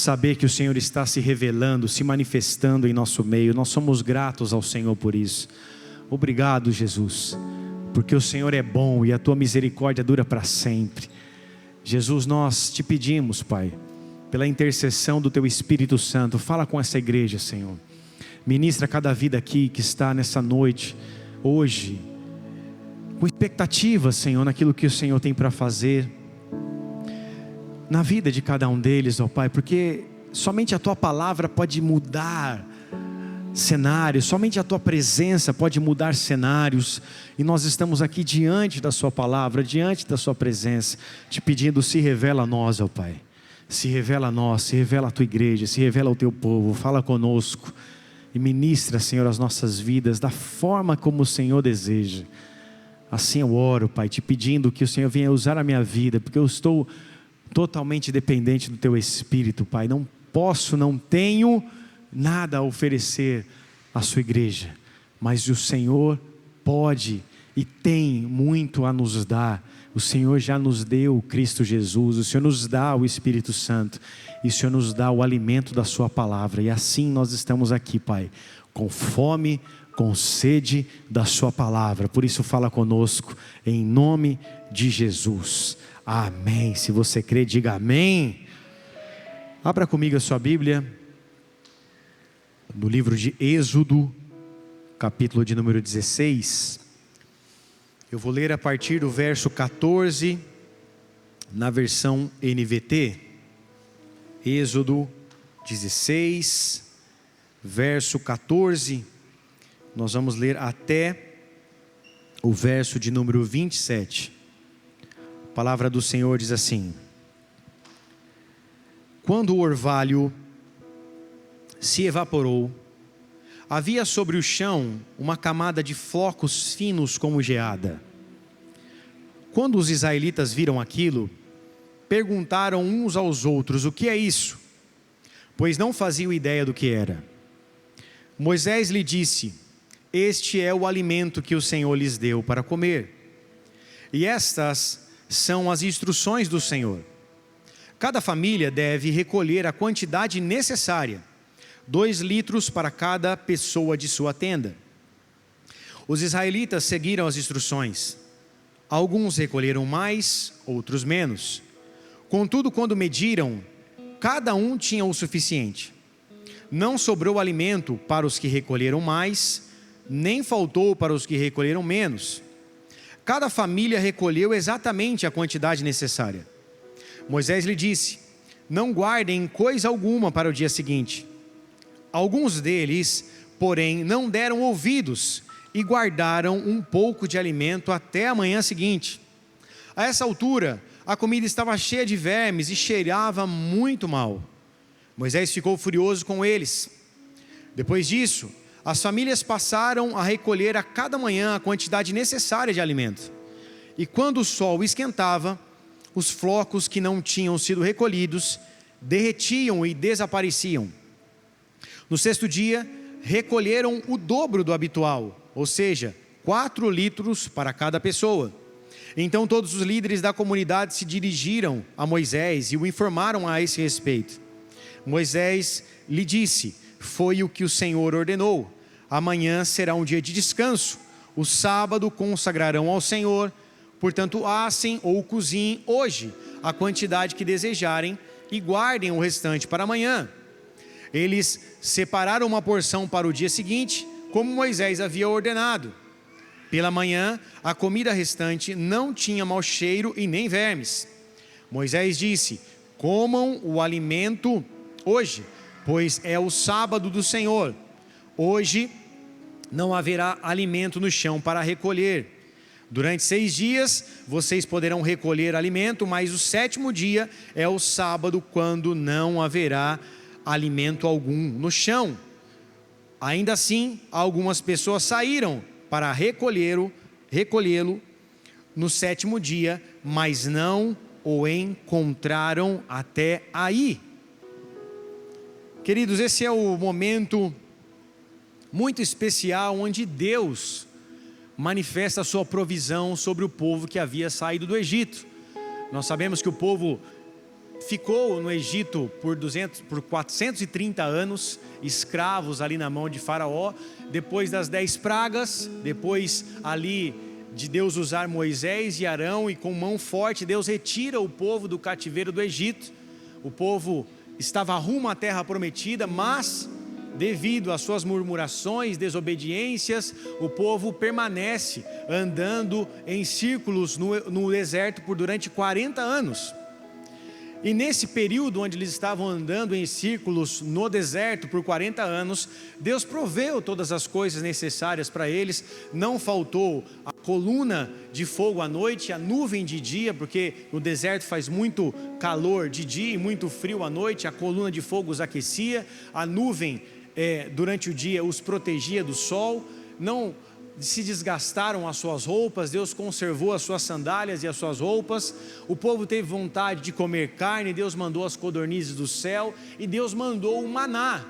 saber que o Senhor está se revelando, se manifestando em nosso meio. Nós somos gratos ao Senhor por isso. Obrigado, Jesus, porque o Senhor é bom e a tua misericórdia dura para sempre. Jesus, nós te pedimos, Pai, pela intercessão do teu Espírito Santo, fala com essa igreja, Senhor. Ministra cada vida aqui que está nessa noite, hoje, com expectativa, Senhor, naquilo que o Senhor tem para fazer na vida de cada um deles, ó Pai, porque somente a tua palavra pode mudar cenários, somente a tua presença pode mudar cenários, e nós estamos aqui diante da sua palavra, diante da sua presença, te pedindo, se revela a nós, ó Pai, se revela a nós, se revela a tua igreja, se revela ao teu povo, fala conosco, e ministra, Senhor, as nossas vidas, da forma como o Senhor deseja. Assim eu oro, Pai, te pedindo que o Senhor venha usar a minha vida, porque eu estou totalmente dependente do teu Espírito, Pai. Não posso, não tenho nada a oferecer à sua igreja, mas o Senhor pode e tem muito a nos dar. O Senhor já nos deu o Cristo Jesus, o Senhor nos dá o Espírito Santo, e o Senhor nos dá o alimento da sua palavra, e assim nós estamos aqui, Pai, com fome, com sede da sua palavra. Por isso fala conosco, em nome de Jesus. Amém. Se você crê, diga amém. Abra comigo a sua Bíblia no livro de Êxodo, capítulo de número 16. Eu vou ler a partir do verso 14 na versão NVT. Êxodo 16, verso 14. Nós vamos ler até o verso de número 27. A palavra do Senhor diz assim: quando o orvalho se evaporou, havia sobre o chão uma camada de flocos finos como geada. Quando os israelitas viram aquilo, perguntaram uns aos outros: o que é isso? Pois não faziam ideia do que era. Moisés lhe disse: este é o alimento que o Senhor lhes deu para comer. E estas são as instruções do Senhor. Cada família deve recolher a quantidade necessária, 2 litros para cada pessoa de sua tenda. Os israelitas seguiram as instruções. Alguns recolheram mais, outros menos. Contudo, quando mediram, cada um tinha o suficiente. Não sobrou alimento para os que recolheram mais, nem faltou para os que recolheram menos. Cada família recolheu exatamente a quantidade necessária. Moisés lhe disse: não guardem coisa alguma para o dia seguinte. Alguns deles, porém, não deram ouvidos e guardaram um pouco de alimento até a manhã seguinte. A essa altura, a comida estava cheia de vermes e cheirava muito mal. Moisés ficou furioso com eles. Depois disso, as famílias passaram a recolher a cada manhã a quantidade necessária de alimento. E quando o sol esquentava, os flocos que não tinham sido recolhidos derretiam e desapareciam. No 6º dia, recolheram o dobro do habitual, ou seja, 4 litros para cada pessoa. Então todos os líderes da comunidade se dirigiram a Moisés e o informaram a esse respeito. Moisés lhe disse: foi o que o Senhor ordenou. Amanhã será um dia de descanso. O sábado consagrarão ao Senhor. Portanto, assem ou cozinhem hoje a quantidade que desejarem e guardem o restante para amanhã. Eles separaram uma porção para o dia seguinte, como Moisés havia ordenado. Pela manhã, a comida restante não tinha mau cheiro e nem vermes. Moisés disse: comam o alimento hoje, pois é o sábado do Senhor. Hoje não haverá alimento no chão para recolher. Durante 6 dias vocês poderão recolher alimento, mas o 7º dia é o sábado, quando não haverá alimento algum no chão. Ainda assim, algumas pessoas saíram para recolhê-lo no 7º dia, mas não o encontraram até aí. Queridos, esse é o momento muito especial onde Deus manifesta a sua provisão sobre o povo que havia saído do Egito. Nós sabemos que o povo ficou no Egito por 430 anos, escravos ali na mão de Faraó. Depois das 10 pragas, depois ali de Deus usar Moisés e Arão, e com mão forte Deus retira o povo do cativeiro do Egito. O povo estava rumo à terra prometida, mas devido às suas murmurações, desobediências, o povo permanece andando em círculos no deserto durante 40 anos. E nesse período onde eles estavam andando em círculos no deserto por 40 anos, Deus proveu todas as coisas necessárias para eles. Não faltou a coluna de fogo à noite, a nuvem de dia, porque no deserto faz muito calor de dia e muito frio à noite. A coluna de fogo os aquecia, a nuvem durante o dia os protegia do sol. Não se desgastaram as suas roupas, Deus conservou as suas sandálias e as suas roupas. O povo teve vontade de comer carne, Deus mandou as codornizes do céu, e Deus mandou o maná,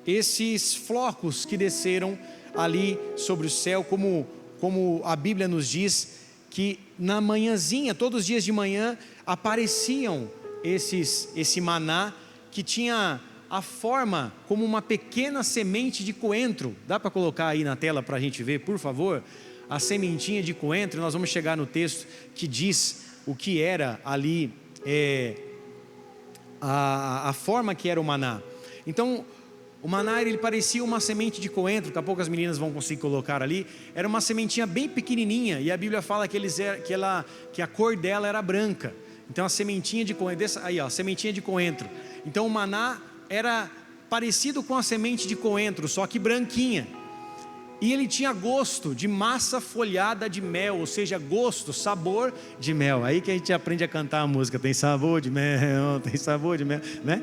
esses flocos que desceram ali sobre o céu, como a Bíblia nos diz, que na manhãzinha, todos os dias de manhã, apareciam esse maná, que tinha a forma como uma pequena semente de coentro. Dá para colocar aí na tela para a gente ver, por favor? A sementinha de coentro. Nós vamos chegar no texto que diz o que era ali, a forma que era o maná. Então, o maná, ele parecia uma semente de coentro. Daqui a pouco as meninas vão conseguir colocar ali. Era uma sementinha bem pequenininha, e a Bíblia fala que a cor dela era branca. Então a sementinha de coentro, aí ó, sementinha de coentro. Então o maná era parecido com a semente de coentro, só que branquinha. E ele tinha gosto de massa folhada de mel, ou seja, gosto, sabor de mel. Aí que a gente aprende a cantar a música, tem sabor de mel, tem sabor de mel, né?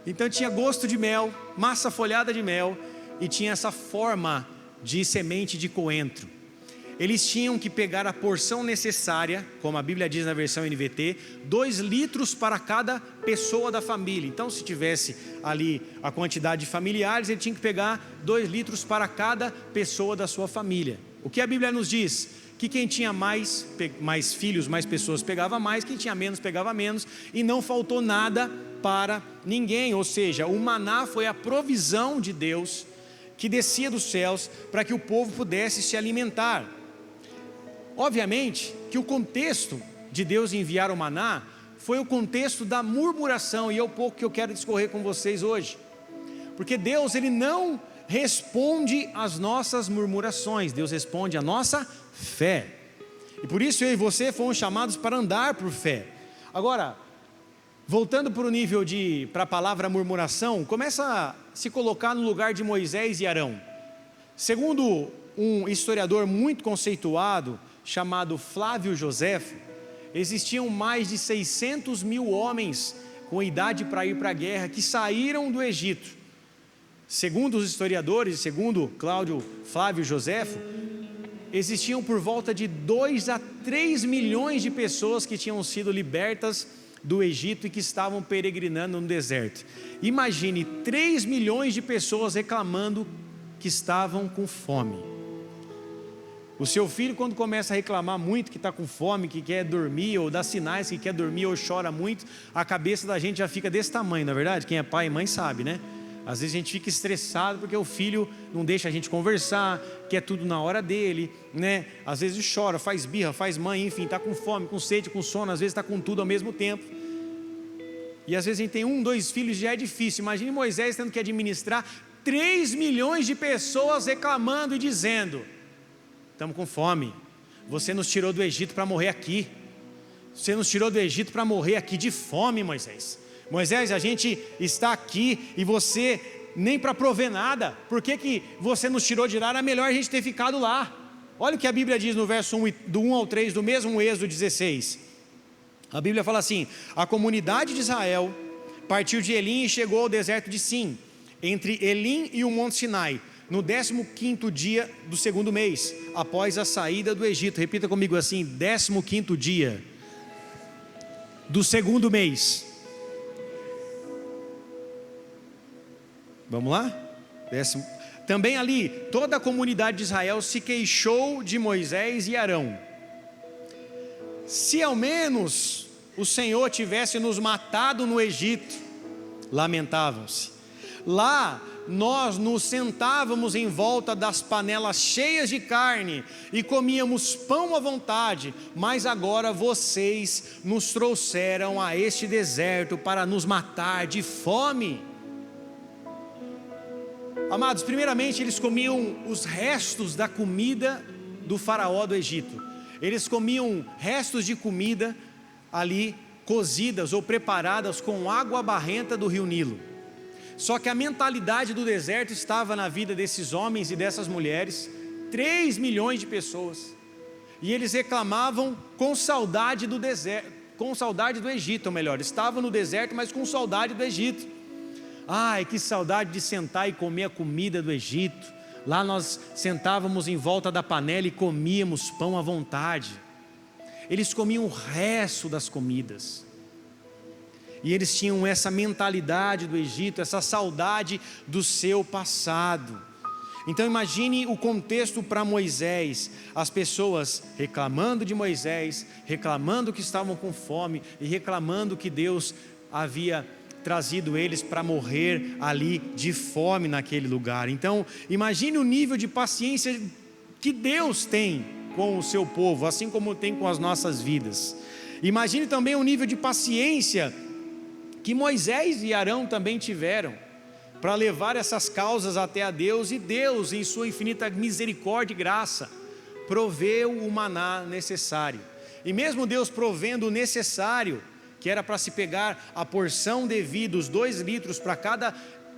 Então tinha gosto de mel, massa folhada de mel, e tinha essa forma de semente de coentro. Eles tinham que pegar a porção necessária, como a Bíblia diz na versão NVT, 2 litros para cada pessoa da família. Então, se tivesse ali a quantidade de familiares, ele tinha que pegar 2 litros para cada pessoa da sua família. O que a Bíblia nos diz? Que quem tinha mais filhos, mais pessoas, pegava mais, quem tinha menos, pegava menos, e não faltou nada para ninguém. Ou seja, o maná foi a provisão de Deus que descia dos céus para que o povo pudesse se alimentar. Obviamente que o contexto de Deus enviar o maná foi o contexto da murmuração, e é o pouco que eu quero discorrer com vocês hoje. Porque Deus, ele não responde às nossas murmurações, Deus responde à nossa fé. E por isso eu e você fomos chamados para andar por fé. Agora, voltando para a palavra murmuração, começa a se colocar no lugar de Moisés e Arão. Segundo um historiador muito conceituado, chamado Flávio Joséfo, existiam mais de 600 mil homens com idade para ir para a guerra que saíram do Egito. Segundo os historiadores, segundo Flávio Joséfo, existiam por volta de 2 a 3 milhões de pessoas que tinham sido libertas do Egito e que estavam peregrinando no deserto. Imagine 3 milhões de pessoas reclamando que estavam com fome. O seu filho, quando começa a reclamar muito que está com fome, que quer dormir, ou dá sinais que quer dormir, ou chora muito, a cabeça da gente já fica desse tamanho, não é verdade? Quem é pai e mãe sabe, né? Às vezes a gente fica estressado porque o filho não deixa a gente conversar, quer tudo na hora dele, né? Às vezes chora, faz birra, faz mãe, enfim, está com fome, com sede, com sono, às vezes está com tudo ao mesmo tempo. E às vezes a gente tem 1, 2 filhos, já é difícil. Imagine Moisés tendo que administrar 3 milhões de pessoas reclamando e dizendo: estamos com fome, você nos tirou do Egito para morrer aqui, você nos tirou do Egito para morrer aqui de fome, Moisés. Moisés, a gente está aqui e você nem para prover nada, por que você nos tirou de lá? Era melhor a gente ter ficado lá. Olha o que a Bíblia diz no verso 1, do 1 ao 3, do mesmo Êxodo 16. A Bíblia fala assim: a comunidade de Israel partiu de Elim e chegou ao deserto de Sim, entre Elim e o Monte Sinai, no 15º dia do 2º mês, após a saída do Egito. Repita comigo assim: 15º dia do 2º mês. Vamos lá? Também ali, toda a comunidade de Israel se queixou de Moisés e Arão. Se ao menos o Senhor tivesse nos matado no Egito, lamentavam-se. Lá nós nos sentávamos em volta das panelas cheias de carne e comíamos pão à vontade, mas agora vocês nos trouxeram a este deserto para nos matar de fome. Amados, primeiramente eles comiam os restos da comida do faraó do Egito. Eles comiam restos de comida ali cozidas ou preparadas com água barrenta do rio Nilo. Só que a mentalidade do deserto estava na vida desses homens e dessas mulheres, 3 milhões de pessoas, e eles reclamavam com saudade do deserto, com saudade do Egito, ou melhor, estavam no deserto, mas com saudade do Egito. Ai, que saudade de sentar e comer a comida do Egito. Lá nós sentávamos em volta da panela e comíamos pão à vontade. Eles comiam o resto das comidas. E eles tinham essa mentalidade do Egito, essa saudade do seu passado. Então imagine o contexto para Moisés, as pessoas reclamando de Moisés, reclamando que estavam com fome e reclamando que Deus havia trazido eles para morrer ali de fome naquele lugar. Então imagine o nível de paciência que Deus tem com o seu povo, assim como tem com as nossas vidas. Imagine também o nível de paciência que Moisés e Arão também tiveram para levar essas causas até a Deus, e Deus, em sua infinita misericórdia e graça, proveu o maná necessário. E mesmo Deus provendo o necessário, que era para se pegar a porção devida, os 2 litros para cada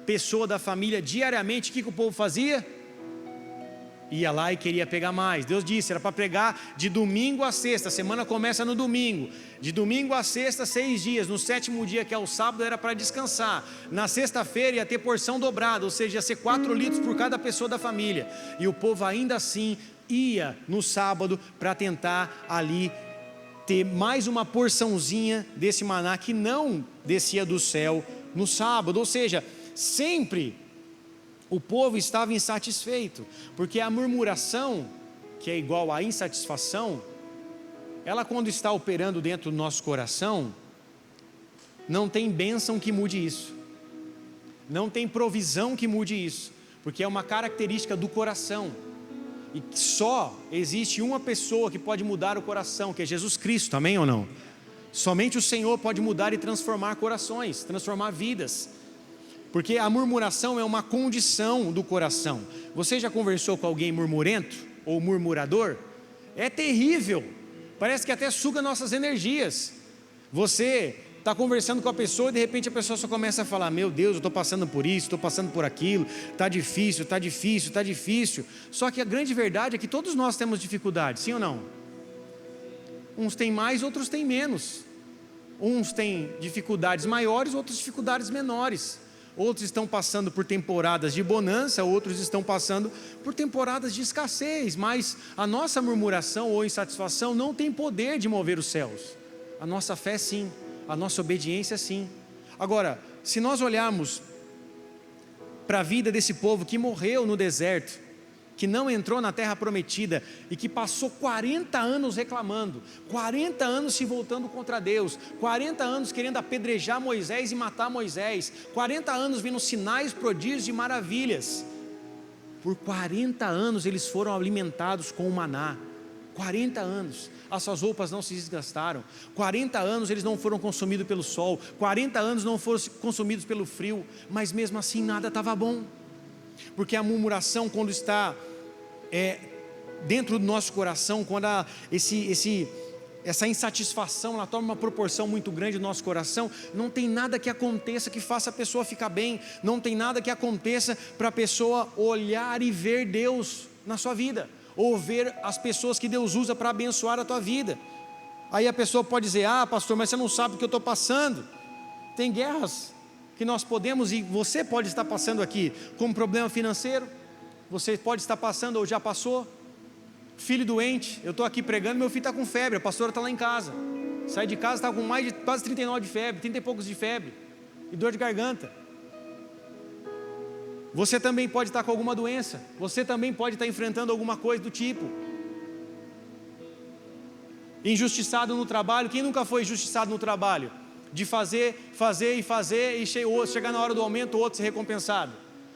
pessoa da família diariamente, o que o povo fazia? Ia lá e queria pegar mais. Deus disse, era para pegar de domingo a sexta, a semana começa no domingo, de domingo a sexta 6 dias, no 7º dia, que é o sábado, era para descansar. Na sexta-feira ia ter porção dobrada, ou seja, ia ser 4 litros por cada pessoa da família, e o povo ainda assim ia no sábado para tentar ali ter mais uma porçãozinha desse maná que não descia do céu no sábado. Ou seja, sempre o povo estava insatisfeito, porque a murmuração, que é igual à insatisfação, ela, quando está operando dentro do nosso coração, não tem bênção que mude isso, não tem provisão que mude isso, porque é uma característica do coração, e só existe uma pessoa que pode mudar o coração, que é Jesus Cristo, amém ou não? Somente o Senhor pode mudar e transformar corações, transformar vidas. Porque a murmuração é uma condição do coração. Você já conversou com alguém murmurento ou murmurador? É terrível, parece que até suga nossas energias. Você está conversando com a pessoa e de repente a pessoa só começa a falar: meu Deus, eu estou passando por isso, estou passando por aquilo, está difícil, está difícil, está difícil. Só que a grande verdade é que todos nós temos dificuldade, sim ou não? Uns têm mais, outros têm menos. Uns têm dificuldades maiores, outros dificuldades menores. Outros estão passando por temporadas de bonança, outros estão passando por temporadas de escassez, mas a nossa murmuração ou insatisfação não tem poder de mover os céus. A nossa fé sim, a nossa obediência sim. Agora, se nós olharmos para a vida desse povo que morreu no deserto, que não entrou na terra prometida e que passou 40 anos reclamando, 40 anos se voltando contra Deus, 40 anos querendo apedrejar Moisés e matar Moisés, 40 anos vendo sinais, prodígios e maravilhas. Por 40 anos eles foram alimentados com o maná. 40 anos, as suas roupas não se desgastaram. 40 anos eles não foram consumidos pelo sol. 40 anos não foram consumidos pelo frio. Mas mesmo assim nada estava bom. Porque a murmuração, quando está dentro do nosso coração, quando essa insatisfação ela toma uma proporção muito grande no nosso coração, não tem nada que aconteça que faça a pessoa ficar bem, não tem nada que aconteça para a pessoa olhar e ver Deus na sua vida, ou ver as pessoas que Deus usa para abençoar a tua vida. Aí a pessoa pode dizer: ah, pastor, mas você não sabe o que eu estou passando. Tem guerras que nós podemos, e você pode estar passando aqui, como problema financeiro, você pode estar passando ou já passou. Filho doente, eu estou aqui pregando, meu filho está com febre, a pastora está lá em casa, sai de casa, está com mais de quase 39 de febre, 30 e poucos de febre, e dor de garganta. Você também pode estar com alguma doença, você também pode estar enfrentando alguma coisa do tipo. Injustiçado no trabalho. Quem nunca foi injustiçado no trabalho? De fazer e chegar na hora do aumento, o outro ser recompensado.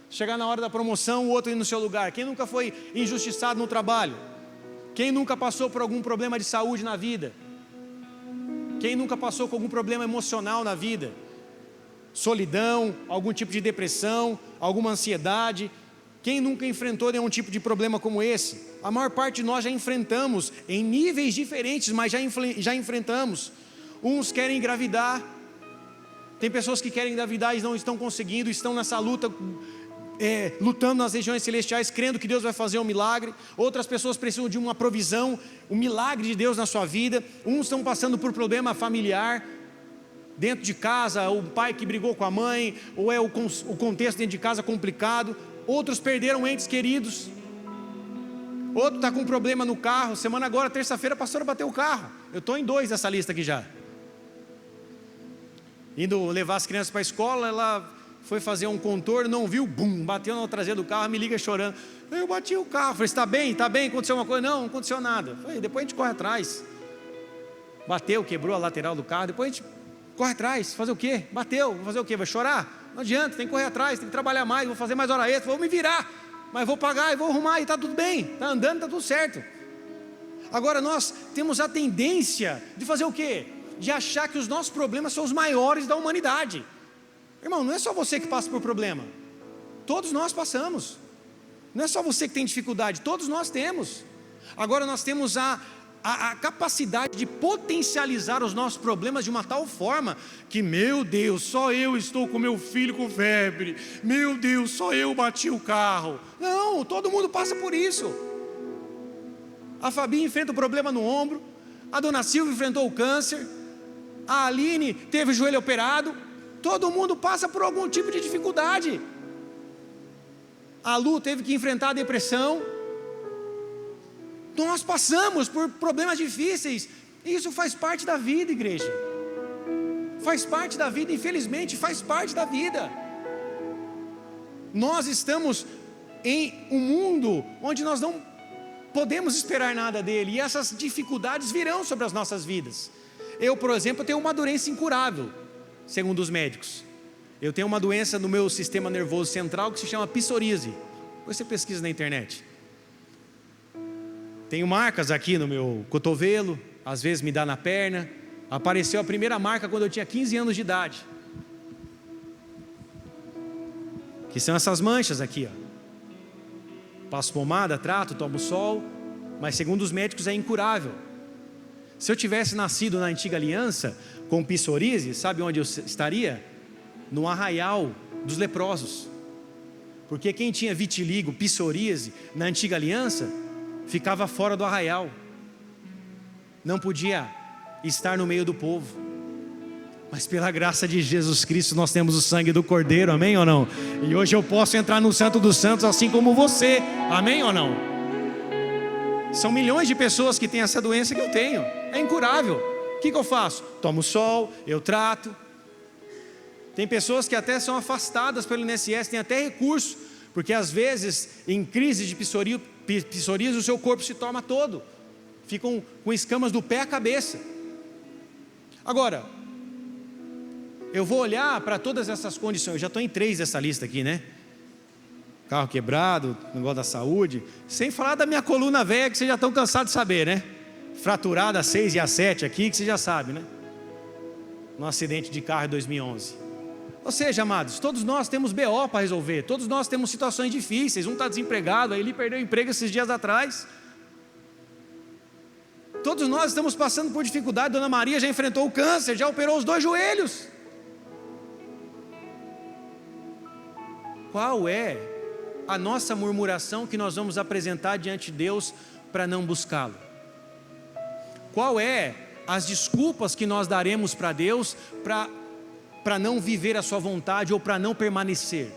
Chegar na hora da promoção, o outro ir no seu lugar. Quem nunca foi injustiçado no trabalho? Quem nunca passou por algum problema de saúde na vida? Quem nunca passou por algum problema emocional na vida? Solidão, algum tipo de depressão, alguma ansiedade? Quem nunca enfrentou nenhum tipo de problema como esse? A maior parte de nós já enfrentamos, em níveis diferentes, mas já enfrentamos. Uns querem engravidar. Tem pessoas que querem engravidar e não estão conseguindo, estão nessa luta, lutando nas regiões celestiais, crendo que Deus vai fazer um milagre. Outras pessoas precisam de uma provisão, um milagre de Deus na sua vida. Uns estão passando por problema familiar, dentro de casa, o pai que brigou com a mãe, ou é o contexto dentro de casa complicado. Outros perderam entes queridos. Outro está com um problema no carro. Semana agora, terça-feira, a pastora bateu o carro. Eu estou em 2 dessa lista aqui já. Indo levar as crianças para a escola, ela foi fazer um contorno, não viu, bum, bateu na traseira do carro, me liga chorando. Eu bati o carro, falei, está bem, aconteceu uma coisa? Não aconteceu nada. Falei, depois a gente corre atrás. Bateu, quebrou a lateral do carro, depois a gente corre atrás. Fazer o quê? Bateu, vou fazer o quê? Vai chorar? Não adianta, tem que correr atrás, tem que trabalhar mais, vou fazer mais hora extra, vou me virar, mas vou pagar e vou arrumar e está tudo bem, está andando, está tudo certo. Agora nós temos a tendência de fazer o quê? De achar que os nossos problemas são os maiores da humanidade. Irmão, não é só você que passa por problema, todos nós passamos. Não é só você que tem dificuldade, todos nós temos. Agora nós temos a capacidade de potencializar os nossos problemas de uma tal forma que, meu Deus, só eu estou com meu filho com febre, meu Deus, só eu bati o carro. Não, todo mundo passa por isso. A Fabi enfrenta o problema no ombro, a dona Silvia enfrentou o câncer, a Aline teve o joelho operado. Todo mundo passa por algum tipo de dificuldade. A Lu teve que enfrentar a depressão. Nós passamos por problemas difíceis. Isso faz parte da vida, igreja. Faz parte da vida, infelizmente, faz parte da vida. Nós estamos em um mundo onde nós não podemos esperar nada dele, e essas dificuldades virão sobre as nossas vidas. Eu, por exemplo, tenho uma doença incurável, segundo os médicos. Eu tenho uma doença no meu sistema nervoso central que se chama psoríase. Depois você pesquisa na internet. Tenho marcas aqui no meu cotovelo, às vezes me dá na perna. Apareceu a primeira marca quando eu tinha 15 anos de idade, que são essas manchas aqui, ó. Passo pomada, trato, tomo sol, mas segundo os médicos é incurável. Se eu tivesse nascido na antiga aliança com psoríase, sabe onde eu estaria? No arraial dos leprosos. Porque quem tinha vitiligo, psoríase na antiga aliança ficava fora do arraial, não podia estar no meio do povo. Mas pela graça de Jesus Cristo nós temos o sangue do Cordeiro, amém ou não? E hoje eu posso entrar no Santo dos Santos assim como você, amém ou não? São milhões de pessoas que têm essa doença que eu tenho, é incurável. O que eu faço? Tomo sol, eu trato. Tem pessoas que até são afastadas pelo INSS, tem até recurso, porque às vezes em crise de psoríase o seu corpo se torna todo, ficam com escamas do pé à cabeça. Agora, eu vou olhar para todas essas condições. Eu já estou em 3 dessa lista aqui, né? Carro quebrado, negócio da saúde, sem falar da minha coluna velha, que vocês já estão cansados de saber, né? Fraturada a 6 e a 7 aqui, que você já sabe, né? No acidente de carro em 2011. Ou seja, amados, todos nós temos BO para resolver, todos nós temos situações difíceis. Um está desempregado, aí ele perdeu o emprego esses dias atrás. Todos nós estamos passando por dificuldade. Dona Maria já enfrentou o câncer, já operou os 2 joelhos. Qual é a nossa murmuração que nós vamos apresentar diante de Deus para não buscá-lo? Qual é as desculpas que nós daremos para Deus para não viver a sua vontade ou para não permanecer?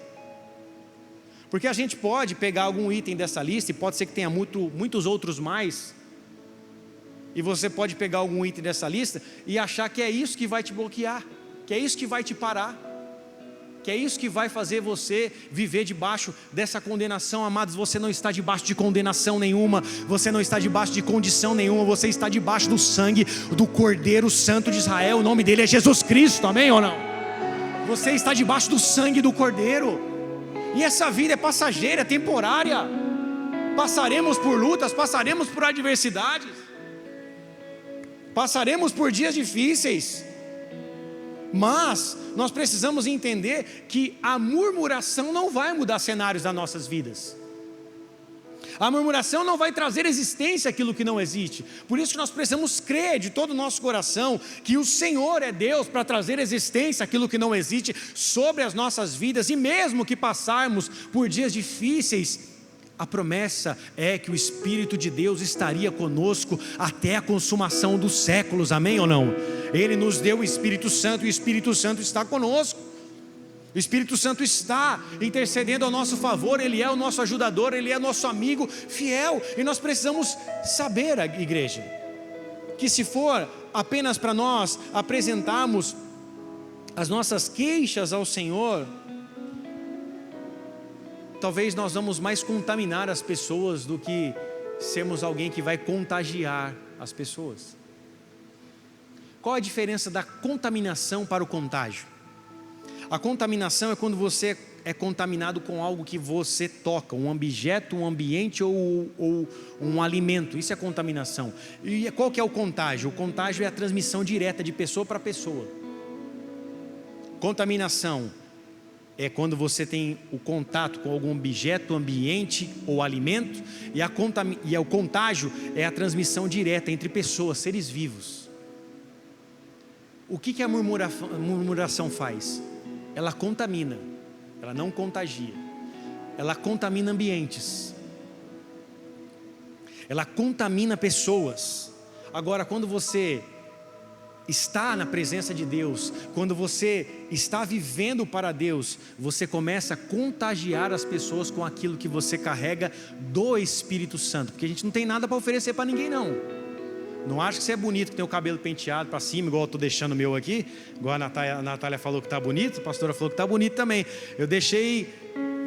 Porque a gente pode pegar algum item dessa lista, e pode ser que tenha muitos outros mais, e você pode pegar algum item dessa lista e achar que é isso que vai te bloquear, que é isso que vai te parar, que é isso que vai fazer você viver debaixo dessa condenação. Amados, você não está debaixo de condenação nenhuma, você não está debaixo de condição nenhuma, você está debaixo do sangue do Cordeiro Santo de Israel. O nome dele é Jesus Cristo, amém ou não? Você está debaixo do sangue do Cordeiro, e essa vida é passageira, é temporária. Passaremos por lutas, passaremos por adversidades, passaremos por dias difíceis, mas nós precisamos entender que a murmuração não vai mudar cenários das nossas vidas. A murmuração não vai trazer existência àquilo que não existe. Por isso que nós precisamos crer de todo o nosso coração que o Senhor é Deus para trazer existência àquilo que não existe sobre as nossas vidas. E mesmo que passarmos por dias difíceis, a promessa é que o Espírito de Deus estaria conosco até a consumação dos séculos, amém ou não? Ele nos deu o Espírito Santo, e o Espírito Santo está conosco. O Espírito Santo está intercedendo ao nosso favor, Ele é o nosso ajudador, Ele é nosso amigo fiel. E nós precisamos saber, igreja, que se for apenas para nós apresentarmos as nossas queixas ao Senhor, talvez nós vamos mais contaminar as pessoas do que sermos alguém que vai contagiar as pessoas. Qual a diferença da contaminação para o contágio? A contaminação é quando você é contaminado com algo que você toca, um objeto, um ambiente ou um alimento. Isso é contaminação. E qual que é o contágio? O contágio é a transmissão direta de pessoa para pessoa. Contaminação é quando você tem o contato com algum objeto, ambiente ou alimento, e o contágio é a transmissão direta entre pessoas, seres vivos. O que a murmuração faz? Ela contamina, ela não contagia, ela contamina ambientes, ela contamina pessoas. Agora, quando você está na presença de Deus, quando você está vivendo para Deus, você começa a contagiar as pessoas com aquilo que você carrega do Espírito Santo, porque a gente não tem nada para oferecer para ninguém não. Não acho que você é bonito, que tem o cabelo penteado para cima, igual eu estou deixando o meu aqui, igual a Natália falou que está bonito, a pastora falou que está bonito também. Eu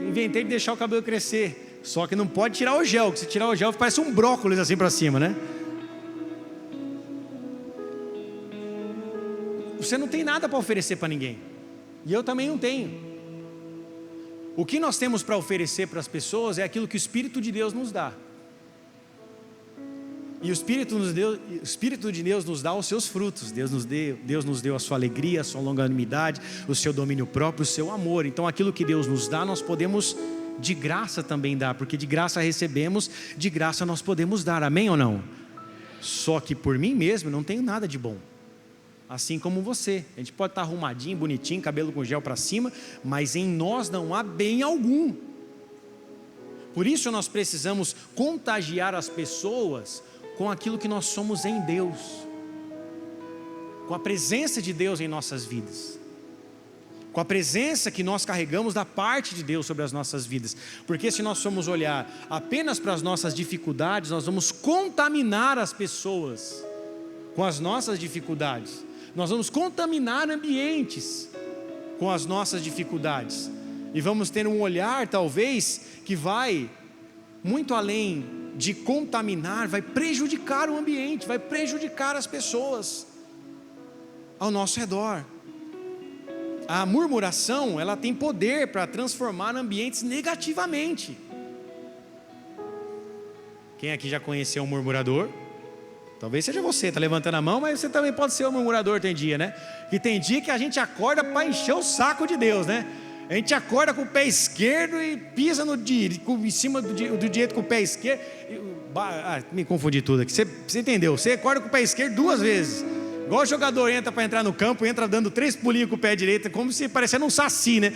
inventei de deixar o cabelo crescer, só que não pode tirar o gel, porque se tirar o gel parece um brócolis assim para cima, né? Você não tem nada para oferecer para ninguém, e eu também não tenho. O que nós temos para oferecer para as pessoas é aquilo que o Espírito de Deus nos dá. E o Espírito de Deus nos dá os seus frutos. Deus nos deu a sua alegria, a sua longanimidade, o seu domínio próprio, o seu amor. Então aquilo que Deus nos dá, nós podemos de graça também dar, porque de graça recebemos, de graça nós podemos dar, amém ou não? Só que por mim mesmo não tenho nada de bom, assim como você. A gente pode estar arrumadinho, bonitinho, cabelo com gel para cima, mas em nós não há bem algum. Por isso nós precisamos contagiar as pessoas com aquilo que nós somos em Deus, com a presença de Deus em nossas vidas, com a presença que nós carregamos da parte de Deus sobre as nossas vidas. Porque se nós formos olhar apenas para as nossas dificuldades, nós vamos contaminar as pessoas com as nossas dificuldades, nós vamos contaminar ambientes com as nossas dificuldades, e vamos ter um olhar talvez que vai muito além de contaminar, vai prejudicar o ambiente, vai prejudicar as pessoas ao nosso redor. A murmuração, ela tem poder para transformar ambientes negativamente. Quem aqui já conheceu um murmurador? Talvez seja você, está levantando a mão, mas você também pode ser um murmurador, tem dia, né? E tem dia que a gente acorda para encher o saco de Deus, né? A gente acorda com o pé esquerdo e pisa em cima do direito com o pé esquerdo. Me confundi tudo aqui. Você entendeu? Você acorda com o pé esquerdo 2 vezes. Igual o jogador entra para entrar no campo, entra dando 3 pulinhos com o pé direito, como se parecendo um saci, né?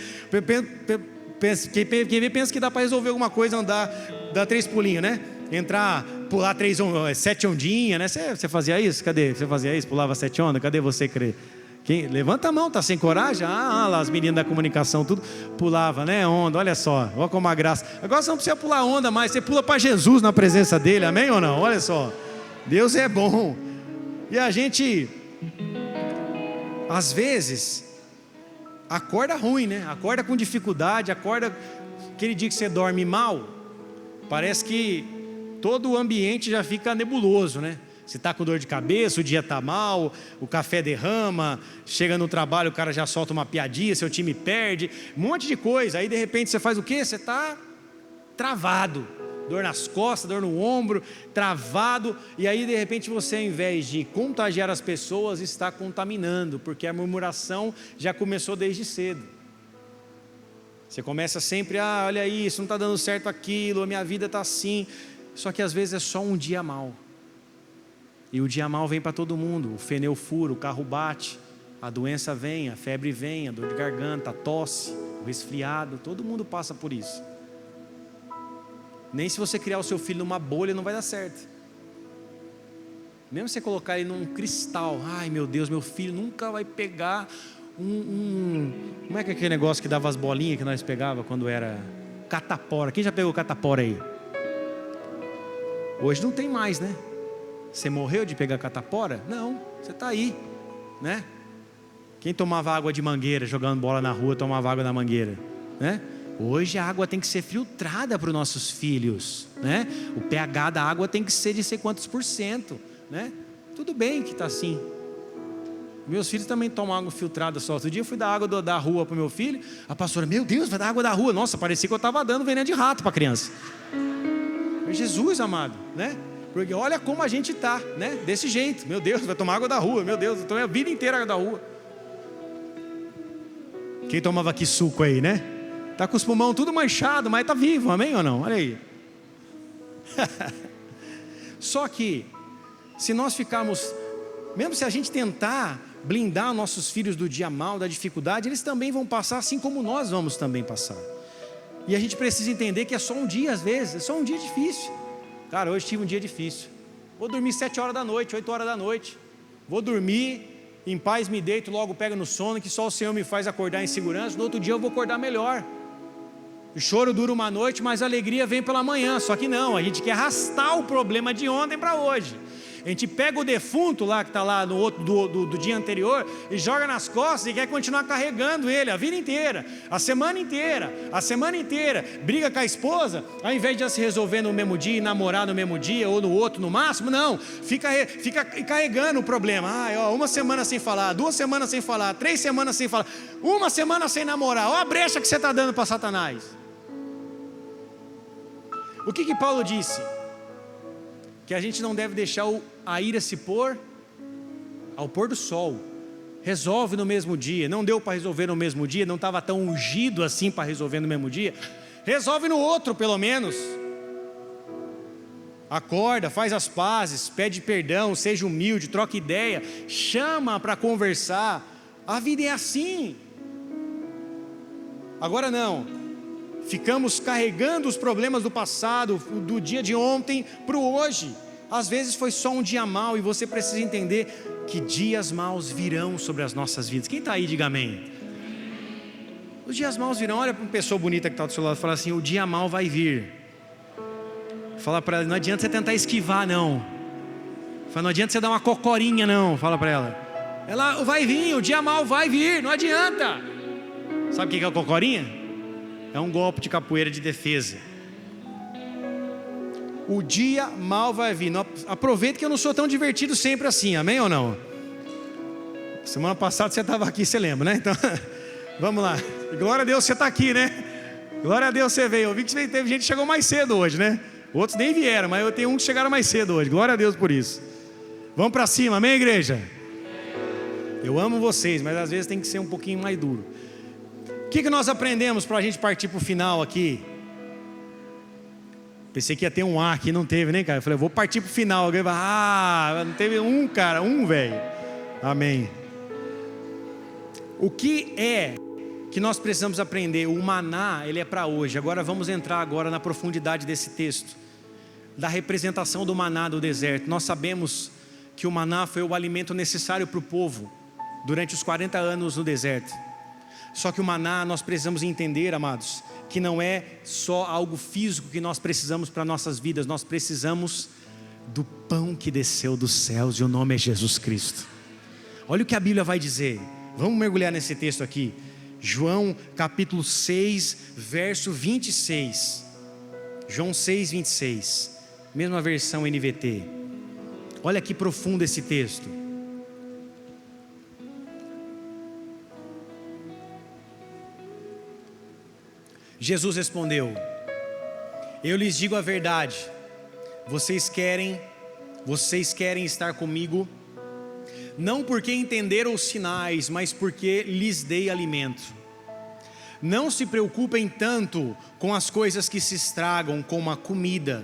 Quem vê pensa que dá para resolver alguma coisa, andar, dar 3 pulinhos, né? Entrar, pular 7 ondinhas, né? Você fazia isso? Cadê? Você fazia isso? Pulava 7 ondas? Cadê você, crer? Levanta a mão, tá sem coragem? Lá as meninas da comunicação tudo pulava, né? Onda, olha só, olha como a graça. Agora você não precisa pular onda mais, você pula para Jesus na presença dele, amém ou não? Olha só, Deus é bom. E a gente, às vezes, acorda ruim, né? Acorda com dificuldade, acorda aquele dia que você dorme mal, parece que todo o ambiente já fica nebuloso, né? Você está com dor de cabeça, o dia está mal, o café derrama, chega no trabalho, o cara já solta uma piadinha, seu time perde, um monte de coisa. Aí de repente você faz o quê? Você está travado, dor nas costas, dor no ombro, travado. E aí de repente você, ao invés de contagiar as pessoas, está contaminando, porque a murmuração já começou desde cedo. Você começa sempre, olha isso, não está dando certo aquilo, a minha vida está assim. Só que às vezes é só um dia mal. E o dia mal vem para todo mundo. O pneu fura, o carro bate, a doença vem, a febre vem, a dor de garganta, a tosse, o resfriado. Todo mundo passa por isso. Nem se você criar o seu filho numa bolha não vai dar certo. Mesmo você colocar ele num cristal, ai meu Deus, meu filho nunca vai pegar como é que é aquele negócio que dava as bolinhas que nós pegava quando era catapora? Quem já pegou catapora aí? Hoje não tem mais, né? Você morreu de pegar catapora? Não, você está aí, né? Quem tomava água de mangueira, jogando bola na rua, tomava água na mangueira, né? Hoje a água tem que ser filtrada para os nossos filhos, né? O pH da água tem que ser de sei quantos %, né? Tudo bem que está assim. Meus filhos também tomam água filtrada só. Outro dia eu fui dar água da rua para o meu filho. A pastora, meu Deus, vai dar água da rua. Nossa, parecia que eu estava dando veneno de rato para a criança. Jesus amado, né? Porque olha como a gente está, né? Desse jeito, meu Deus, vai tomar água da rua, meu Deus, eu tomei a vida inteira água da rua. Quem tomava aqui suco aí, né? Está com os pulmões tudo manchado, mas está vivo, amém ou não? Olha aí. Só que, se nós ficarmos, mesmo se a gente tentar blindar nossos filhos do dia mal, da dificuldade, eles também vão passar, assim como nós vamos também passar. E a gente precisa entender que é só um dia às vezes, é só um dia difícil. Cara, hoje tive um dia difícil. Vou dormir 7 horas da noite, 8 horas da noite. Vou dormir, em paz me deito, logo pego no sono, que só o Senhor me faz acordar em segurança. No outro dia eu vou acordar melhor. O choro dura uma noite, mas a alegria vem pela manhã. Só que não, a gente quer arrastar o problema de ontem para hoje. A gente pega o defunto lá, que está lá no outro, do dia anterior, e joga nas costas e quer continuar carregando ele a vida inteira, a semana inteira, briga com a esposa, ao invés de ela se resolver no mesmo dia e namorar no mesmo dia, ou no outro no máximo, não, fica carregando o problema. Uma semana sem falar, 2 semanas sem falar, 3 semanas sem falar, 1 semana sem namorar, olha a brecha que você está dando para Satanás. O que Paulo disse? Que a gente não deve deixar a ira se pôr ao pôr do sol. Resolve no mesmo dia. Não deu para resolver no mesmo dia, não estava tão ungido assim para resolver no mesmo dia. Resolve no outro pelo menos. Acorda, faz as pazes, pede perdão, seja humilde, troca ideia, chama para conversar. A vida é assim. Agora não, ficamos carregando os problemas do passado, do dia de ontem para o hoje. Às vezes foi só um dia mau e você precisa entender que dias maus virão sobre as nossas vidas. Quem está aí, diga amém. Os dias maus virão. Olha para uma pessoa bonita que está do seu lado e fala assim: o dia mau vai vir. Fala para ela, não adianta você tentar esquivar não. Fala, não adianta você dar uma cocorinha não. Fala para ela. Ela vai vir, o dia mau vai vir, não adianta. Sabe o que é a cocorinha? É um golpe de capoeira de defesa. O dia mal vai vir. Aproveita que eu não sou tão divertido sempre assim, amém ou não? Semana passada você estava aqui, você lembra, né? Então, vamos lá. Glória a Deus você está aqui, né? Glória a Deus você veio. Eu vi que teve gente que chegou mais cedo hoje, né? Outros nem vieram, mas eu tenho uns que chegaram mais cedo hoje. Glória a Deus por isso. Vamos para cima, amém, igreja? Eu amo vocês, mas às vezes tem que ser um pouquinho mais duro. O que nós aprendemos para a gente partir para o final aqui? Pensei que ia ter um A aqui, não teve, né, cara? Eu falei, vou partir para o final. Não teve um, cara, velho. Amém. O que é que nós precisamos aprender? O maná, ele é para hoje. Agora vamos entrar agora na profundidade desse texto, da representação do maná do deserto. Nós sabemos que o maná foi o alimento necessário para o povo durante os 40 anos no deserto. Só que o maná, nós precisamos entender, amados, que não é só algo físico que nós precisamos para nossas vidas. Nós precisamos do pão que desceu dos céus, e o nome é Jesus Cristo. Olha o que a Bíblia vai dizer. Vamos mergulhar nesse texto aqui. João capítulo 6, verso 26. João 6, 26. Mesma versão NVT. Olha que profundo esse texto. Jesus respondeu: eu lhes digo a verdade, vocês querem estar comigo, não porque entenderam os sinais, mas porque lhes dei alimento. Não se preocupem tanto com as coisas que se estragam, como a comida,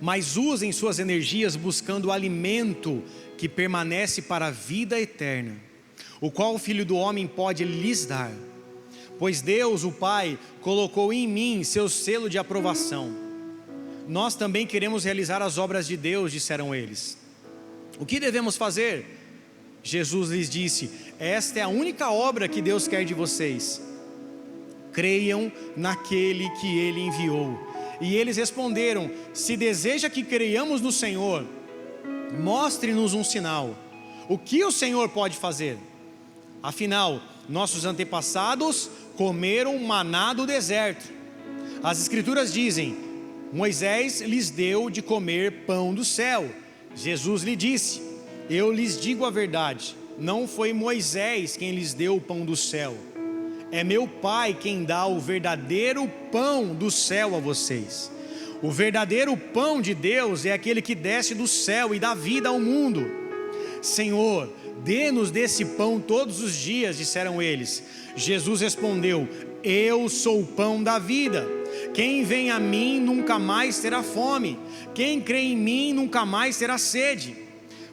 mas usem suas energias buscando o alimento que permanece para a vida eterna, o qual o Filho do Homem pode lhes dar. Pois Deus, o Pai, colocou em mim seu selo de aprovação. Nós também queremos realizar as obras de Deus, disseram eles. O que devemos fazer? Jesus lhes disse: esta é a única obra que Deus quer de vocês. Creiam naquele que Ele enviou. E eles responderam: se deseja que creiamos no Senhor, mostre-nos um sinal. O que o Senhor pode fazer? Afinal, nossos antepassados comeram maná do deserto. As Escrituras dizem: Moisés lhes deu de comer pão do céu. Jesus lhe disse: eu lhes digo a verdade, não foi Moisés quem lhes deu o pão do céu, é meu Pai quem dá o verdadeiro pão do céu a vocês. O verdadeiro pão de Deus é aquele que desce do céu e dá vida ao mundo. Senhor, dê-nos desse pão todos os dias, disseram eles. Jesus respondeu: eu sou o pão da vida. Quem vem a mim nunca mais terá fome. Quem crê em mim nunca mais terá sede.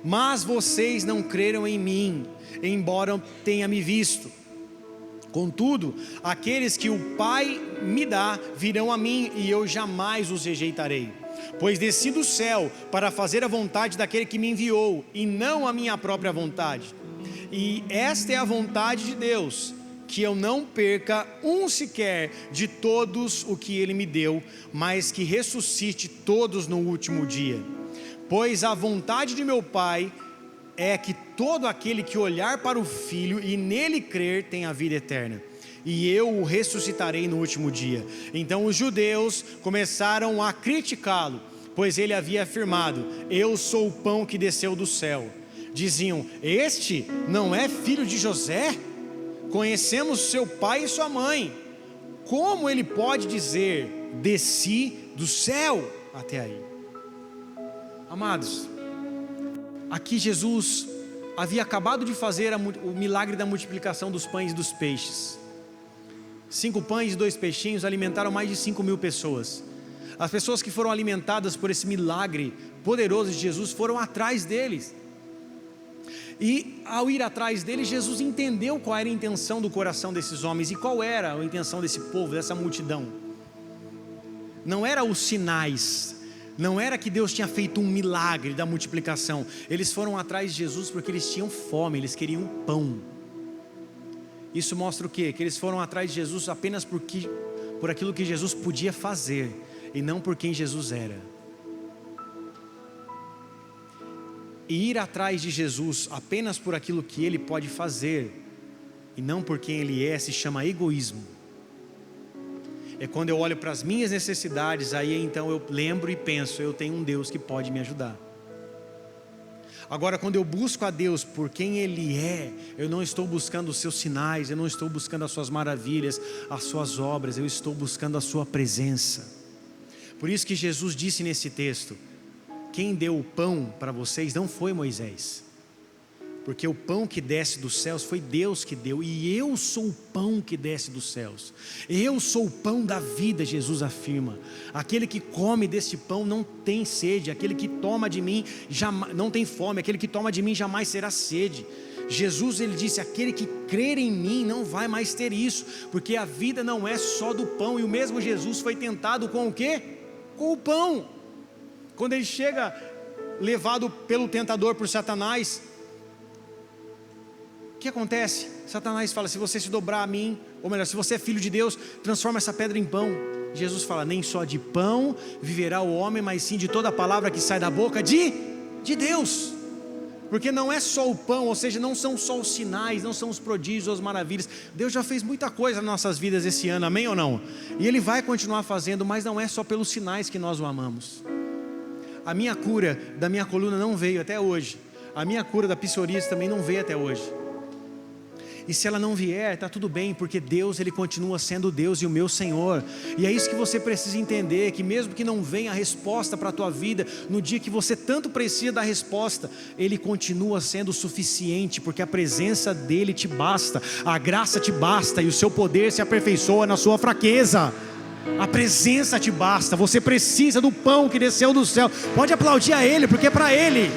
Mas vocês não creram em mim, embora tenha me visto. Contudo, aqueles que o Pai me dá virão a mim, e eu jamais os rejeitarei. Pois desci do céu para fazer a vontade daquele que me enviou, e não a minha própria vontade. E esta é a vontade de Deus, que eu não perca um sequer de todos o que Ele me deu, mas que ressuscite todos no último dia. Pois a vontade de meu Pai é que todo aquele que olhar para o Filho e nele crer tenha a vida eterna, e eu o ressuscitarei no último dia. Então os judeus começaram a criticá-lo, pois ele havia afirmado: eu sou o pão que desceu do céu. Diziam: este não é filho de José? Conhecemos seu pai e sua mãe. Como ele pode dizer: desci do céu? Até aí. Amados, aqui Jesus havia acabado de fazer o milagre da multiplicação dos pães e dos peixes. 5 pães e 2 peixinhos alimentaram mais de 5.000 pessoas. As pessoas que foram alimentadas por esse milagre poderoso de Jesus foram atrás deles. E ao ir atrás deles, Jesus entendeu qual era a intenção do coração desses homens. E qual era a intenção desse povo, dessa multidão? Não era os sinais, não era que Deus tinha feito um milagre da multiplicação. Eles foram atrás de Jesus porque eles tinham fome, eles queriam pão. Isso mostra o quê? Que eles foram atrás de Jesus apenas por aquilo que Jesus podia fazer, e não por quem Jesus era. E ir atrás de Jesus apenas por aquilo que Ele pode fazer, e não por quem Ele é, se chama egoísmo. É quando eu olho para as minhas necessidades, aí então eu lembro e penso: eu tenho um Deus que pode me ajudar. Agora, quando eu busco a Deus por quem Ele é, eu não estou buscando os seus sinais, eu não estou buscando as suas maravilhas, as suas obras, eu estou buscando a sua presença. Por isso que Jesus disse nesse texto: quem deu o pão para vocês não foi Moisés, porque o pão que desce dos céus foi Deus que deu, e eu sou o pão que desce dos céus. Eu sou o pão da vida, Jesus afirma. Aquele que come deste pão não tem sede, aquele que toma de mim jamais, não tem fome, aquele que toma de mim jamais será sede. Jesus, ele disse: aquele que crer em mim não vai mais ter isso, porque a vida não é só do pão. E o mesmo Jesus foi tentado com o quê? Com o pão. Quando ele chega levado pelo tentador, por Satanás, o que acontece? Satanás fala: se você se dobrar a mim, ou melhor, se você é filho de Deus, transforma essa pedra em pão. Jesus fala: nem só de pão viverá o homem, mas sim de toda a palavra que sai da boca de Deus. porque não é só o pão, ou seja, não são só os sinais, não são os prodígios, as maravilhas. Deus já fez muita coisa nas nossas vidas esse ano, amém ou não? E Ele vai continuar fazendo, mas não é só pelos sinais que nós o amamos. A minha cura da minha coluna não veio até hoje, a minha cura da psoríase também não veio até hoje. E se ela não vier, está tudo bem, porque Deus, Ele continua sendo Deus e o meu Senhor. E é isso que você precisa entender, que mesmo que não venha a resposta para a tua vida, no dia que você tanto precisa da resposta, Ele continua sendo suficiente, porque a presença dEle te basta, a graça te basta, e o seu poder se aperfeiçoa na sua fraqueza. A presença te basta, você precisa do pão que desceu do céu. Pode aplaudir a Ele, porque é para Ele.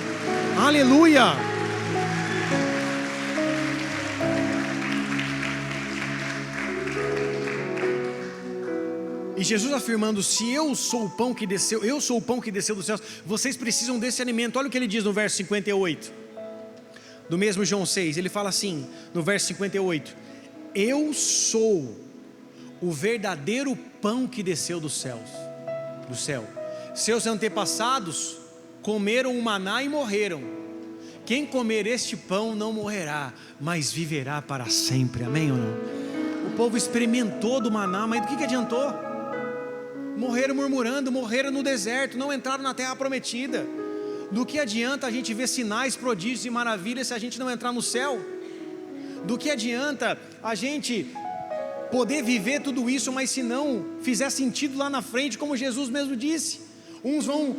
Aleluia! E Jesus afirmando: se eu sou o pão que desceu, eu sou o pão que desceu dos céus, vocês precisam desse alimento. Olha o que ele diz no verso 58 do mesmo João 6, ele fala assim no verso 58: eu sou o verdadeiro pão que desceu do céu. Seus antepassados comeram o maná e morreram. Quem comer este pão não morrerá, mas viverá para sempre. Amém ou não? O povo experimentou do maná, mas do que adiantou? Morreram murmurando, morreram no deserto, não entraram na terra prometida. Do que adianta a gente ver sinais, prodígios e maravilhas se a gente não entrar no céu? Do que adianta a gente poder viver tudo isso, mas se não fizer sentido lá na frente, como Jesus mesmo disse? Uns vão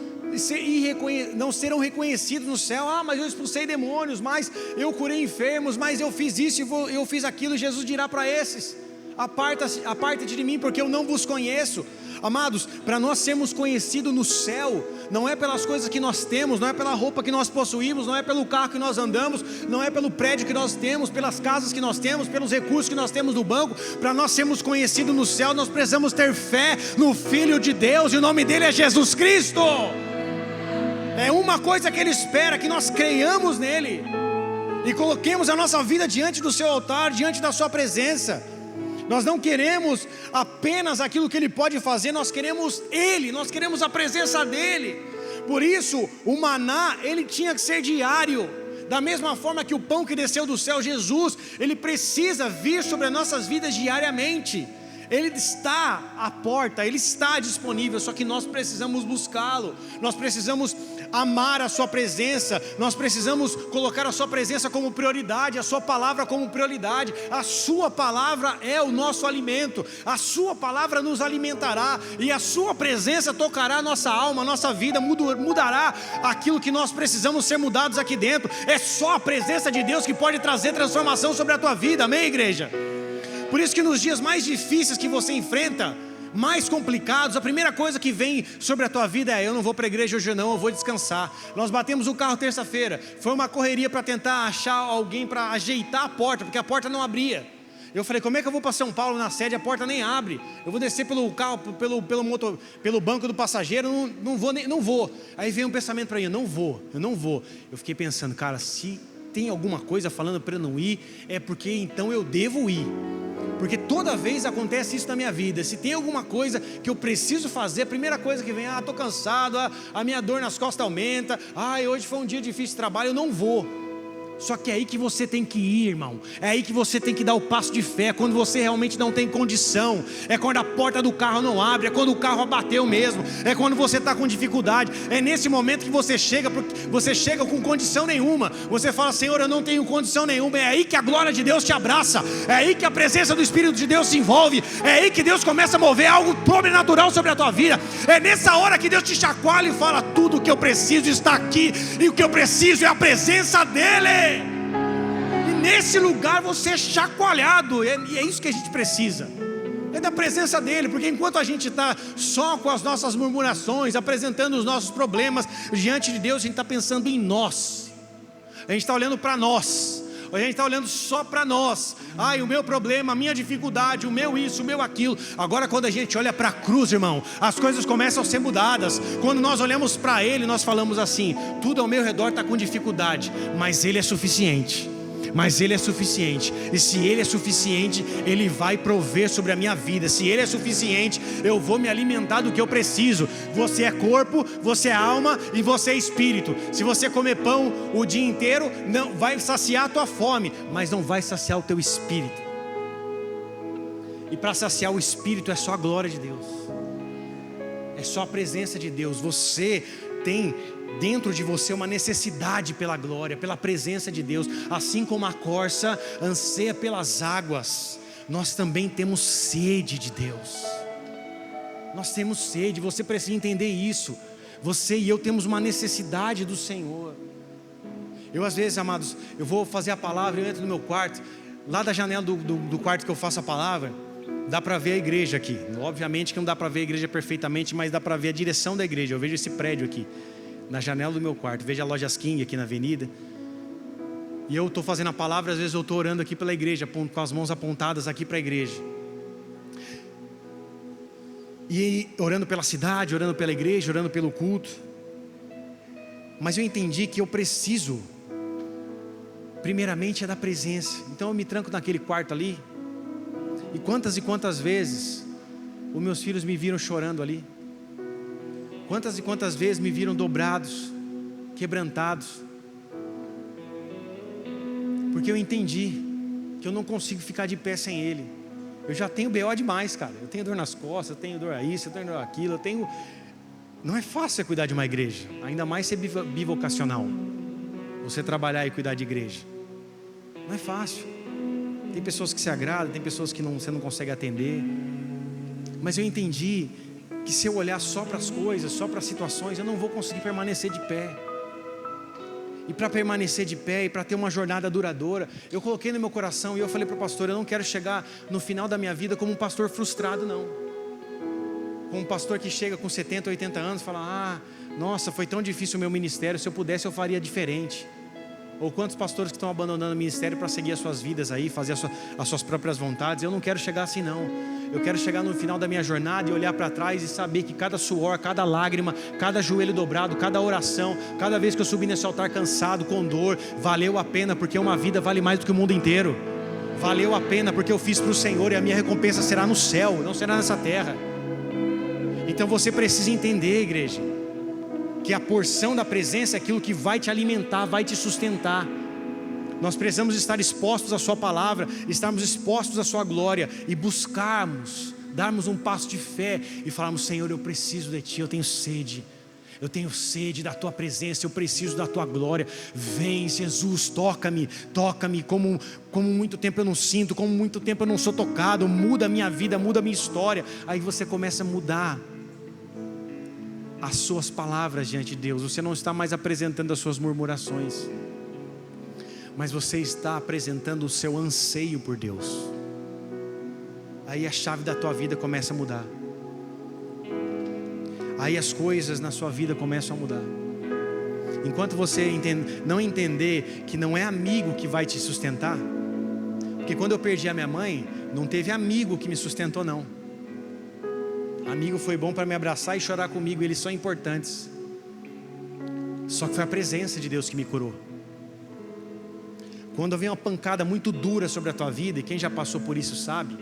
não serão reconhecidos no céu. Mas eu expulsei demônios, mas eu curei enfermos, mas eu fiz isso e eu fiz aquilo. Jesus dirá para esses: aparta-te de mim, porque eu não vos conheço. Amados, para nós sermos conhecidos no céu, não é pelas coisas que nós temos, não é pela roupa que nós possuímos, não é pelo carro que nós andamos, não é pelo prédio que nós temos, pelas casas que nós temos, pelos recursos que nós temos no banco. Para nós sermos conhecidos no céu, nós precisamos ter fé no Filho de Deus, e o nome dele é Jesus Cristo. É uma coisa que Ele espera, que nós creiamos nele e coloquemos a nossa vida diante do seu altar, diante da sua presença. Nós não queremos apenas aquilo que Ele pode fazer, nós queremos Ele, nós queremos a presença dEle. Por isso, o maná, ele tinha que ser diário. Da mesma forma que o pão que desceu do céu, Jesus, Ele precisa vir sobre as nossas vidas diariamente. Ele está à porta, Ele está disponível, só que nós precisamos buscá-lo, nós precisamos amar a sua presença, nós precisamos colocar a sua presença como prioridade, a sua palavra como prioridade. A sua palavra é o nosso alimento, a sua palavra nos alimentará, e a sua presença tocará a nossa alma, a nossa vida, mudará aquilo que nós precisamos ser mudados aqui dentro. É só a presença de Deus que pode trazer transformação sobre a tua vida, amém, igreja? Por isso que nos dias mais difíceis que você enfrenta, mais complicados, a primeira coisa que vem sobre a tua vida é: eu não vou para a igreja hoje não, eu vou descansar. Nós batemos o carro terça-feira, foi uma correria para tentar achar alguém para ajeitar a porta, porque a porta não abria. Eu falei: como é que eu vou para São Paulo na sede, a porta nem abre? Eu vou descer pelo carro, pelo banco do passageiro, não vou. Aí veio um pensamento para mim: eu não vou. Eu fiquei pensando: cara, se tem alguma coisa falando para eu não ir, é porque então eu devo ir. Porque toda vez acontece isso na minha vida. Se tem alguma coisa que eu preciso fazer, a primeira coisa que vem: estou cansado, a minha dor nas costas aumenta, hoje foi um dia difícil de trabalho, eu não vou. Só que é aí que você tem que ir, irmão. É aí que você tem que dar o passo de fé. Quando você realmente não tem condição. É quando a porta do carro não abre. É quando o carro abateu mesmo. É quando você está com dificuldade. É nesse momento que você chega com condição nenhuma. Você fala: Senhor, eu não tenho condição nenhuma. É aí que a glória de Deus te abraça. É aí que a presença do Espírito de Deus se envolve. É aí que Deus começa a mover algo sobrenatural sobre a tua vida. É nessa hora que Deus te chacoalha e fala: tudo o que eu preciso está aqui. E o que eu preciso é a presença dEle. E nesse lugar você é chacoalhado. E é isso que a gente precisa. É da presença dEle. Porque enquanto a gente está só com as nossas murmurações, apresentando os nossos problemas diante de Deus, a gente está pensando em nós. A gente está olhando para nós. A gente está olhando só para nós. O meu problema, a minha dificuldade, o meu isso, o meu aquilo. Agora quando a gente olha para a cruz, irmão, as coisas começam a ser mudadas. Quando nós olhamos para Ele, nós falamos assim: tudo ao meu redor está com dificuldade, mas Ele é suficiente. mas Ele é suficiente. E se Ele é suficiente, Ele vai prover sobre a minha vida. Se Ele é suficiente, eu vou me alimentar do que eu preciso. Você é corpo, você é alma e você é espírito. Se você comer pão o dia inteiro, não vai saciar a tua fome, mas não vai saciar o teu espírito. E para saciar o espírito é só a glória de Deus, é só a presença de Deus. Você tem dentro de você uma necessidade pela glória, pela presença de Deus. Assim como a corça anseia pelas águas, nós também temos sede de Deus. Nós temos sede, você precisa entender isso. Você e eu temos uma necessidade do Senhor. Eu às vezes, amados, eu vou fazer a palavra, eu entro no meu quarto, lá da janela do quarto que eu faço a palavra, dá para ver a igreja aqui. Obviamente que não dá para ver a igreja perfeitamente, mas dá para ver a direção da igreja. Eu vejo esse prédio aqui na janela do meu quarto, vejo a Lojas King aqui na avenida, e eu estou fazendo a palavra, às vezes eu estou orando aqui pela igreja, com as mãos apontadas aqui para a igreja, e orando pela cidade, orando pela igreja, orando pelo culto. Mas eu entendi que eu preciso, primeiramente, é da presença. Então eu me tranco naquele quarto ali, e quantas vezes os meus filhos me viram chorando ali, quantas vezes me viram dobrados, quebrantados, porque eu entendi que eu não consigo ficar de pé sem Ele. Eu já tenho BO demais, cara. Eu tenho dor nas costas, eu tenho dor a isso, eu tenho dor aquilo, Não é fácil você cuidar de uma igreja, ainda mais ser bivocacional, você trabalhar e cuidar de igreja. Não é fácil. Tem pessoas que se agradam, tem pessoas que você não consegue atender. Mas eu entendi que se eu olhar só para as coisas, só para as situações, eu não vou conseguir permanecer de pé. E para permanecer de pé, e para ter uma jornada duradoura, eu coloquei no meu coração, e eu falei para o pastor, eu não quero chegar no final da minha vida como um pastor frustrado, não. Como um pastor que chega com 70, 80 anos e fala, nossa, foi tão difícil o meu ministério, se eu pudesse eu faria diferente. Ou quantos pastores que estão abandonando o ministério para seguir as suas vidas aí, fazer as suas próprias vontades. Eu não quero chegar assim, não. Eu quero chegar no final da minha jornada e olhar para trás e saber que cada suor, cada lágrima, cada joelho dobrado, cada oração, cada vez que eu subi nesse altar cansado, com dor, valeu a pena, porque uma vida vale mais do que o mundo inteiro. Valeu a pena porque eu fiz para o Senhor, e a minha recompensa será no céu, não será nessa terra. Então você precisa entender, igreja, que a porção da presença é aquilo que vai te alimentar, vai te sustentar. Nós precisamos estar expostos à sua palavra, estarmos expostos à sua glória, e buscarmos, darmos um passo de fé e falarmos, Senhor, eu preciso de Ti, eu tenho sede da Tua presença, eu preciso da Tua glória. Vem, Jesus, toca-me, como muito tempo eu não sinto, como muito tempo eu não sou tocado, muda a minha vida, muda a minha história. Aí você começa a mudar as suas palavras diante de Deus. Você não está mais apresentando as suas murmurações, mas você está apresentando o seu anseio por Deus. Aí a chave da tua vida começa a mudar. Aí as coisas na sua vida começam a mudar. Enquanto você não entender que não é amigo que vai te sustentar, porque quando eu perdi a minha mãe, não teve amigo que me sustentou, não. Amigo foi bom para me abraçar e chorar comigo, eles são importantes. Só que foi a presença de Deus que me curou. Quando vem uma pancada muito dura sobre a tua vida, e quem já passou por isso sabe,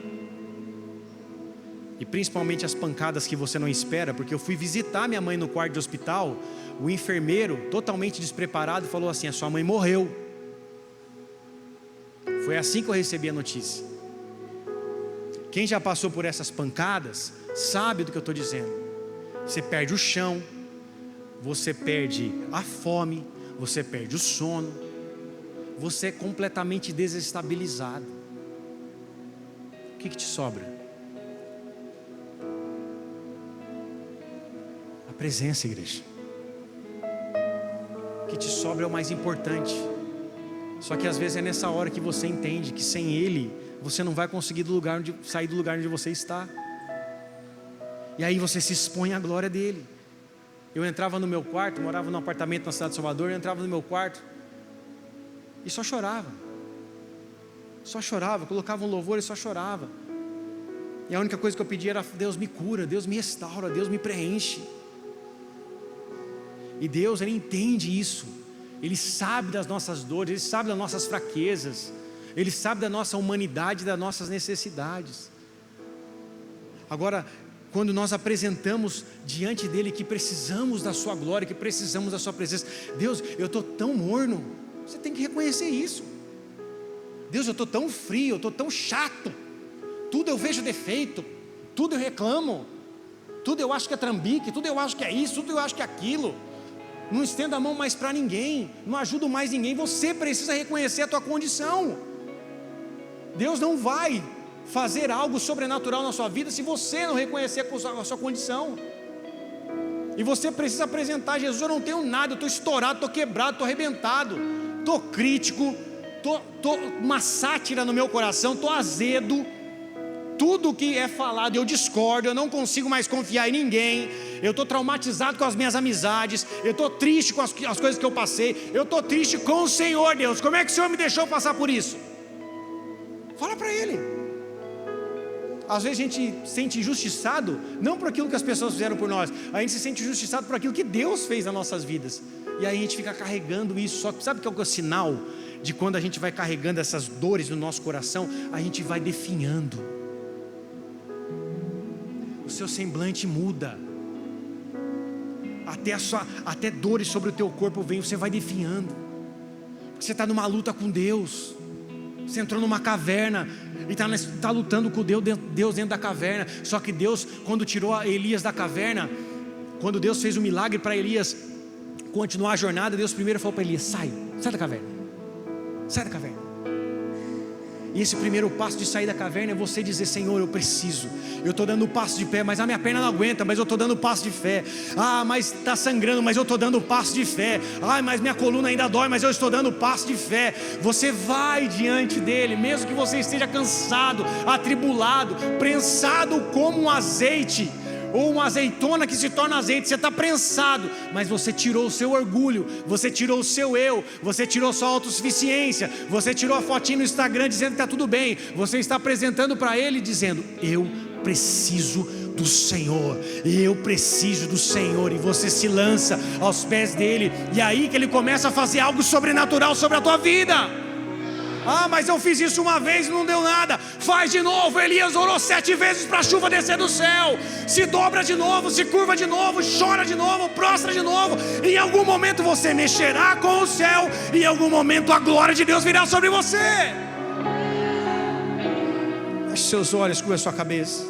e principalmente as pancadas que você não espera, porque eu fui visitar minha mãe no quarto de hospital, o enfermeiro, totalmente despreparado, falou assim, a sua mãe morreu. Foi assim que eu recebi a notícia. Quem já passou por essas pancadas sabe do que eu estou dizendo. Você perde o chão, você perde a fome, você perde o sono, você é completamente desestabilizado. O que te sobra? A presença, igreja. O que te sobra é o mais importante. Só que às vezes é nessa hora que você entende que sem Ele você não vai conseguir sair do lugar onde você está. E aí você se expõe à glória dEle. Eu entrava no meu quarto, morava num apartamento na cidade de Salvador, eu entrava no meu quarto e só chorava, colocava um louvor e só chorava. E a única coisa que eu pedia era, Deus me cura, Deus me restaura, Deus me preenche. E Deus, Ele entende isso, Ele sabe das nossas dores, Ele sabe das nossas fraquezas, Ele sabe da nossa humanidade, das nossas necessidades. Agora, quando nós apresentamos diante dEle que precisamos da sua glória, que precisamos da sua presença, Deus, eu estou tão morno, você tem que reconhecer isso. Deus, eu estou tão frio, eu estou tão chato, tudo eu vejo defeito, tudo eu reclamo, tudo eu acho que é trambique, tudo eu acho que é isso, tudo eu acho que é aquilo. Não estendo a mão mais para ninguém, não ajudo mais ninguém. Você precisa reconhecer a tua condição. Deus não vai fazer algo sobrenatural na sua vida se você não reconhecer a sua condição. E você precisa apresentar: Jesus, eu não tenho nada, eu estou estourado, estou quebrado, estou arrebentado, estou crítico, estou uma sátira no meu coração, estou azedo, tudo que é falado eu discordo, eu não consigo mais confiar em ninguém, eu estou traumatizado com as minhas amizades, eu estou triste com as coisas que eu passei, eu estou triste com o Senhor. Deus, como é que o Senhor me deixou passar por isso? Fala para Ele. Às vezes a gente se sente injustiçado, não por aquilo que as pessoas fizeram por nós, a gente se sente injustiçado por aquilo que Deus fez nas nossas vidas, e aí a gente fica carregando isso. Só que sabe qual que é o sinal de quando a gente vai carregando essas dores no nosso coração? A gente vai definhando, o seu semblante muda, até dores sobre o teu corpo vem, você vai definhando, porque você está numa luta com Deus. Você entrou numa caverna e está lutando com Deus dentro da caverna. Só que Deus, quando tirou Elias da caverna, quando Deus fez um milagre para Elias continuar a jornada, Deus primeiro falou para Elias: sai da caverna, sai da caverna. E esse primeiro passo de sair da caverna é você dizer: Senhor, eu preciso, eu estou dando o passo de pé, mas a minha perna não aguenta, mas eu estou dando o passo de fé. Mas está sangrando, mas eu estou dando o passo de fé. Mas minha coluna ainda dói, mas eu estou dando o passo de fé. Você vai diante dele, mesmo que você esteja cansado, atribulado, prensado como um azeite, ou uma azeitona que se torna azeite. Você está prensado, mas você tirou o seu orgulho, você tirou o seu eu, você tirou sua autossuficiência, você tirou a fotinha no Instagram dizendo que está tudo bem. Você está apresentando para Ele dizendo: eu preciso do Senhor, eu preciso do Senhor. E você se lança aos pés dele, e aí que ele começa a fazer algo sobrenatural sobre a tua vida. Mas eu fiz isso uma vez e não deu nada. Faz de novo. Elias orou 7 vezes para a chuva descer do céu. Se dobra de novo, se curva de novo, chora de novo, prostra de novo. Em algum momento você mexerá com o céu, e em algum momento a glória de Deus virá sobre você. Feche seus olhos, curva a sua cabeça.